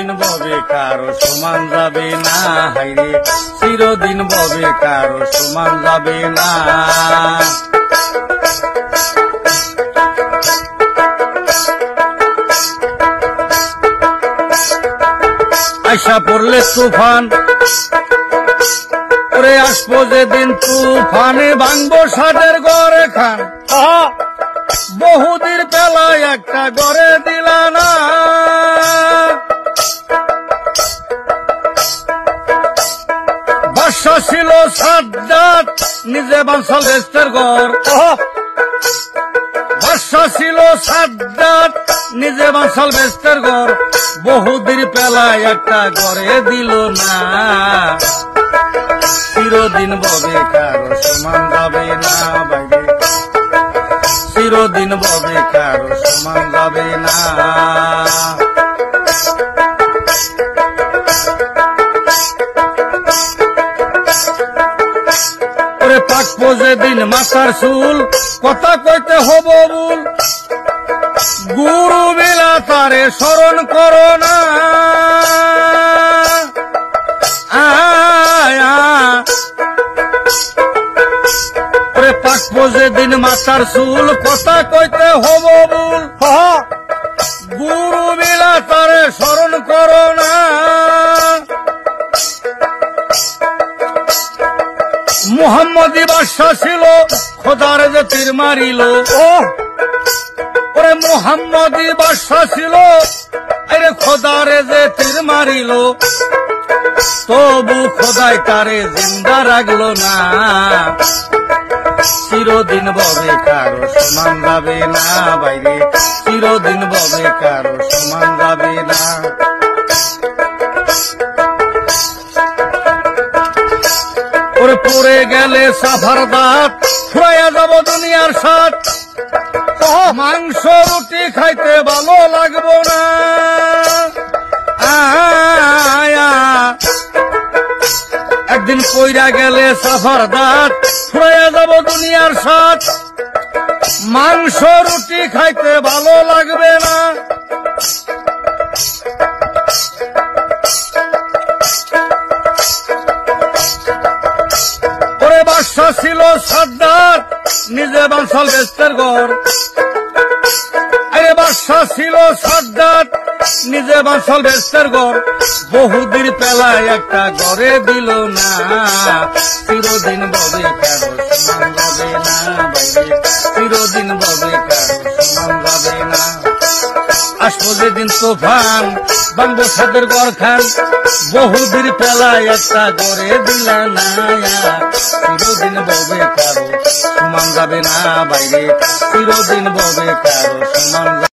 চিরদিন ববে কারো সমান যাবে না, হাইরে চিরদিন ববে কারো সমান যাবে না। আইসা পড়লে তুফান, ওরে আসবো যেদিন তুফানে ভাঙবো সাদের গড়ে খান। বহুদিন পেলায় একটা গড়ে দিলা না, বাদশা ছিল সাজ্জাদ নিজে বাঁচাল বেহেশতের ঘর। বাদশা ছিল সাজ্জাদ নিজে বাঁচাল বেহেশতের ঘর, বহুদিন পেলায় একটা গড়ে দিল না। চিরদিন ববে কারো সমান যাবে না, বাইরে চিরদিন ববে কারো সমান যাবে না। ওরে পাকবো যেদিন মাথার চুল, কথা কইতে হব ভুল, গুরু মিলা তারে স্মরণ করো না। ওরে পাকবো যেদিন মাথার চুল, কথা কইতে হব ভুল, গুরু মিলা তারে স্মরণ করো না। মুহাম্মদী বাদশা ছিল খোদার যে তীর মারিল, ওরে মুহাম্মদী বাদশা ছিল আরে খোদারে যে তীর মারিল, তবু খোদাই তারে জিন্দা রাখলো না। চিরদিন ববে কারো সমান যাবে না, বাইরে চিরদিন ববে কারো সমান যাবে না। ওরে পড়ে গেলে সাফার দাঁত, ফুরাইয়া যাব দুনিয়ার স্বাদ, মাংস রুটি খাইতে ভালো লাগবো না। একদিন পইরা গেলে সাফার দাঁত, ফুরাইয়া যাব দুনিয়ার স্বাদ, মাংস রুটি খাইতে ভালো লাগবে না। ওরে বাদশা ছিল সাজ্জাদ নিজে বাঁচাল বেহেশতের ঘর। আরে বাদশা ছিল সাজ্জাদ নিজে বাঁচাল বেহেশতের ঘর, বহুদিন পেলায় একটা গড়ে দিল না। চিরদিন ববে কারো সমান যাবে না, বাইরে চিরদিন ববে কারো সমান যাবে না। আসবো যেদিন তুফান ভাঙবো সাদের ঘর খান, বহুদিন পেলায় একটা গড়ে দিলা না। চিরদিন ববে কারো সমান যাবে না, বাইরে চিরদিন ববে কারো সমান।